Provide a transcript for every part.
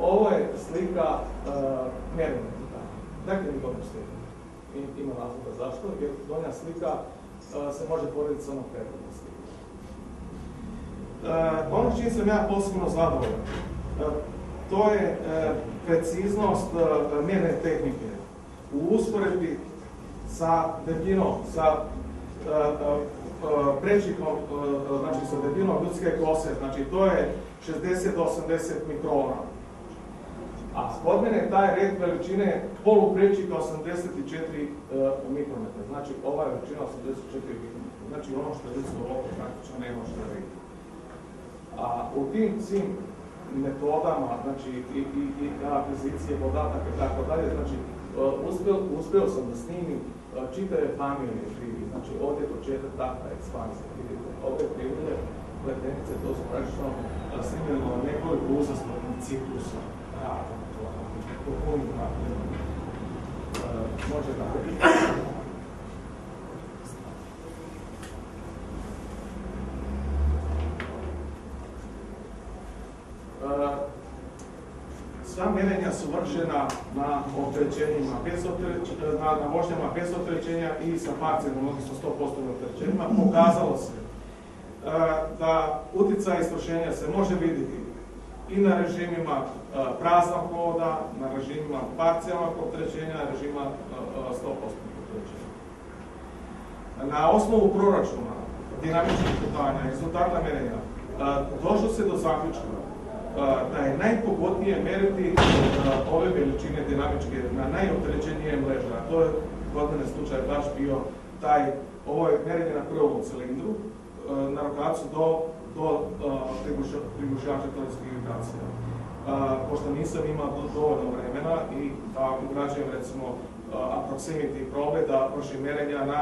Ovo je slika mjerenja. Dakle, mi dobro sliku. Ima razloga zašto, jer donja slika se može porediti sa onom prethodnom slikom. Ono s čim sam ja posebno zadovoljan, to je preciznost mjerne tehnike u usporedbi sa debljinom, sa prečikom, znači sa debljinom ljudske kose, znači to je 60 do 80 mikrona. A kod mene taj red veličine poluprečika 84 mikrometra, znači ova je veličina 84 mikrometra, znači ono što je ljudsko oko praktično nema što vidjeti. A u tim svim metodama, znači i akvizicije podataka i tako dalje, znači uspio sam da snimim čitave familije živi, znači ovdje je početak takva ekspanzija, vidite, ove krivulje, pletenice, to su praktično snimljeno nekoliko uzastopnih ciklusa rada, po punim napravljeno. Može tako biti. Sva mjerenja su vršena na opterećenjima, na vožnjama bez opterećenja i sa parcijalnim, odnosno 100% opterećenjima. Pokazalo se da utjecaj istrošenja se može vidjeti i na režimima praznog hoda, na režimima parcijalnog opterećenja, na režimima 100% opterećenja. Na osnovu proračuna, dinamičkih putanja, rezultata mjerenja, došlo se do zaključka da je najpogodnije mjeriti ove veličine dinamičke na najopterećenije mreže. A to je kod mene slučaj baš bio ovo je mjerenje na prvom cilindru, na rokavcu do prigušivača teoretskih vibracija. Pošto nisam imao dovoljno vremena i da ugrađujem recimo approximity probe da vršim mjerenja na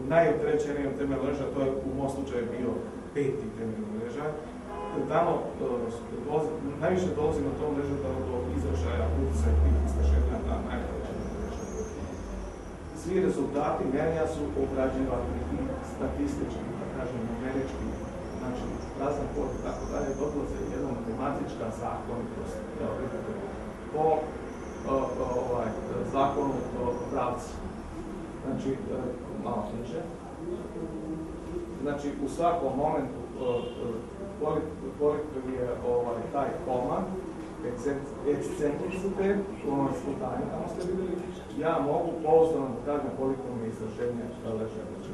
najopterećenijem temelju mreža, to je u mom slučaju bio 5. temelju mreža. Tamo najviše dolazi na tom mrežu do izražaja utjecaja tih istrošenja na najopterećenije mreže. Svi rezultati mjerenja su obrađivani i statistički, da kažem, numerički, znači prazan hod i tako dalje, dobila se jedna matematička zakonitost po zakonu pravca. Znači, malo niže. Znači, u svakom momentu koliko je taj komand, ekscentricitet, u onom sputanju tamo ste vidjeli, ja mogu pouzdano da kažem koliko mi izraženje leže. Znači,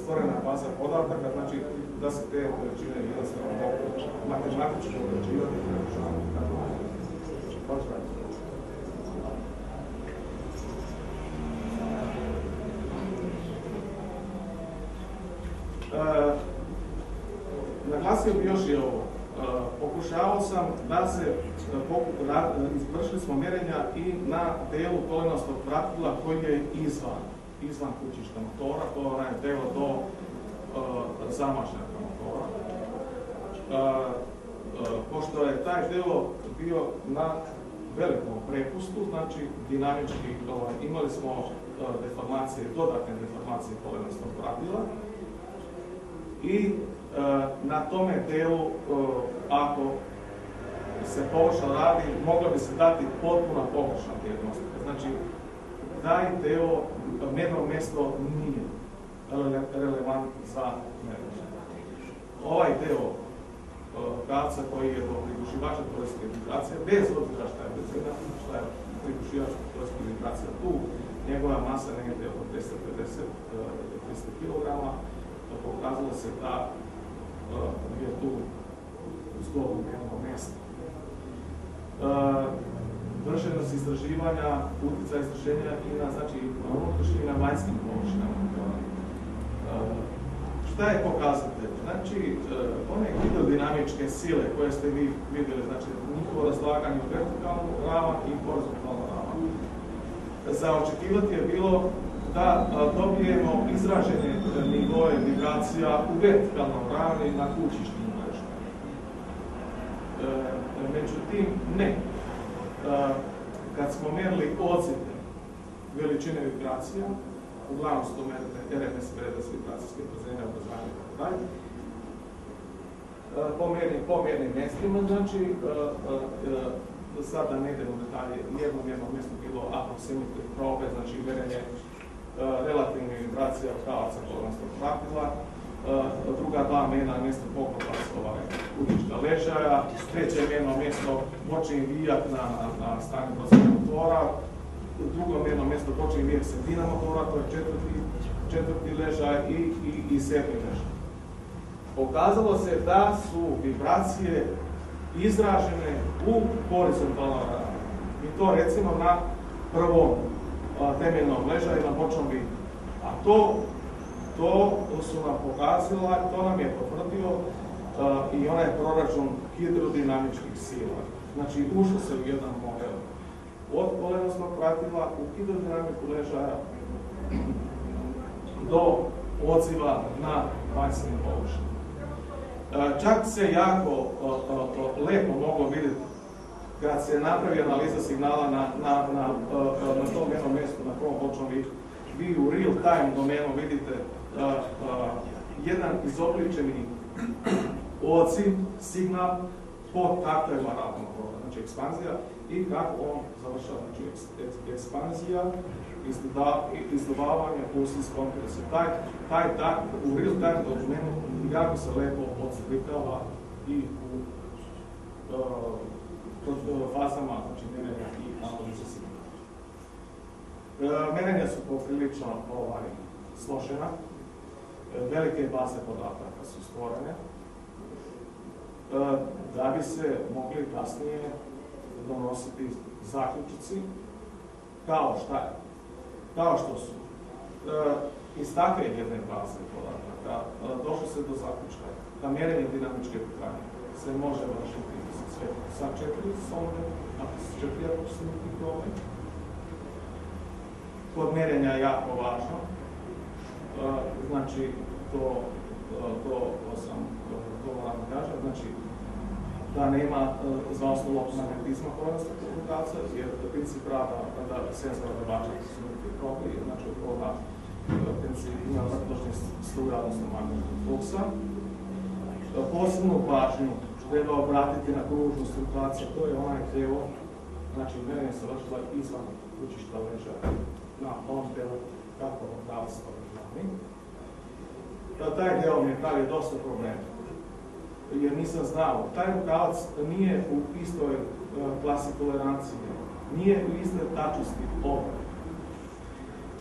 stvorena baza podataka, znači da se te veličine jednostavno mogu matematički obrađivati i preračunavati tako dalje. Naglasio bi još i ovo. Pokušavao sam da se izvršili smo mjerenja i na delu kolenostog pratila koji je izvan kućišta motora, to je onaj delo do zamašnjaka motora. Pošto je taj delo bio na velikom prepustu, znači dinamički imali smo deformacije, dodatne deformacije kolenostog pratila i na tome delu, ako se površno radi, mogla bi se dati potpuna površna dijagnostika. Znači, taj deo, mjerno mjesto nije relevantno za mjerenje. Ovaj deo pravca koji je do prigušivača teoretske vibracije, bez obzira šta je brzina, šta je prigušivača teoretske vibracije tu, njegova masa negdje oko 350-300 kg, pokazalo se da je tu zgodno mjerno mjesto. Vršeno se istraživanja, utjecaja istraženja i na, znači, unutrašnjim i na vanjskim površinama. Šta je pokazatelj? Znači, one hidrodinamičke sile koje ste vi vidjeli, znači njihovo razlaganje u vertikalnu ravan i horizontalnu ravan. Za očekivati je bilo da dobijemo izražene nivoje vibracija u vertikalnom ravni na kućišnim mrežama. Međutim, ne. Kad smo mjerili ocjene veličine vibracija, uglavnom su to mjerite RMS, predas, vibracijske brzine, obrazanje itd. po mjernim mjestima, znači, sada ne idemo u detalje, jedno mjesto bilo aproximately probe, znači mjerenje relativnih vibracija pravaca koronskog frakila, druga dva mjerna mjesta poklopa kudička ležaja, treće mjerno mjesto počinje vijak na stanju prostornog motora, drugo mjerno mjesto počinje vijak sredina motora, to je četvrti ležaj i sedmi ležaj. Pokazalo se da su vibracije izražene u horizontalnom ravni. I to recimo na prvom temeljnom ležaju na bočnom vidu. A to su nam pokazala, to nam je potvrdio i onaj proračun hidrodinamičkih sila. Znači, ušlo se u jedan model od polenosnog pratila u hidrodinamiku ležaja do odziva na vanjskim površinama. Čak se jako lepo moglo vidjeti kad se napravi analiza signala na tom jednom mjestu, na prvom bočnom vidu. Vi u real time domenu vidite jedan izobličeni odziv, signal po takvima ravnopravno, znači ekspanzija i kako on završava, znači ekspanzija, izdobavanje, pulsis, kompresa. Taj u real time domenu jako se lepo odslikava i u fazama, znači mjerenja i analize signala. Mjerenja su poprilično složena, velike baze podataka su stvorene, da bi se mogli kasnije donositi zaključici kao što su. Iz takve jedne baze podataka došlo se do zaključka da mjerenje dinamičke putanije se može vršiti sa 4 sonde, ako su 4 aproksimatne probe. Kod mjerenja je jako važno, znači to moram kažem, znači da nema zaostalog magnetizma koronskog komunikacija, jer princip rada da senzor odrebača su neke probe, znači od toga princip ima vrtočnih struja, odnosno magnetnog fluksa. Posebnu pažnju treba obratiti na kružnu strukturaciju, to je onaj deo, znači mjerenje se vršila izvan kućišta ležaja na ovom delu kako rukavstva državni. Taj deo mi je pravio dosta problema, jer nisam znao, taj rukavac nije u istoj klasi tolerancije, nije u istoj tačnosti obrade.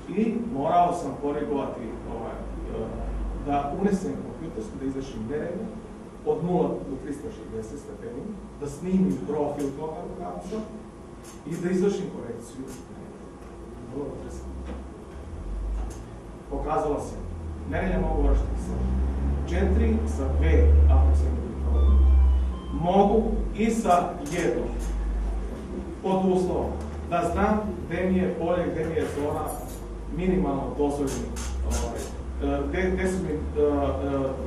I morao sam korigovati da unesem kompjuterski, da izvršim mjerenje od 0 do 360 stepeni, da snimim profil toga rukavca i da izvršim korekciju. Pokazalo se, mjerenje mogu vršiti sa 4, sa 2 aproksimatnih probe. Mogu i sa 1, pod uslovom da znam gdje mi je polje, gdje mi je zona minimalno dozvoljena, gdje su mi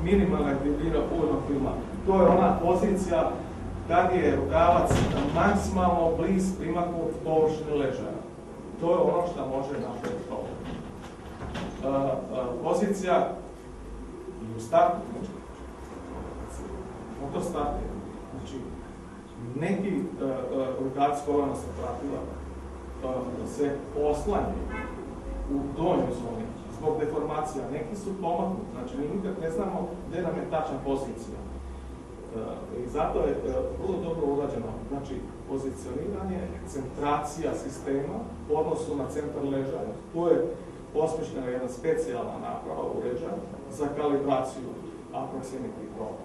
minimalna debljina uvodnog filma. To je ona pozicija kad je rukavac maksimalno bliz primaknut površine ležaja. To je ono što može napraviti problem. Pozicija i u startu, motor startu, znači neki rukavci kolona se pratila se oslanjaju u donjoj zoni zbog deformacija. Neki su pomaknuti, znači mi nikad ne znamo gdje nam je tačna pozicija. I zato je vrlo dobro urađeno, znači pozicioniranje, centracija sistema u odnosu na centar ležaja. Tu je osmišljena jedna specijalna naprava uređaja za kalibraciju aproksimatnih proba.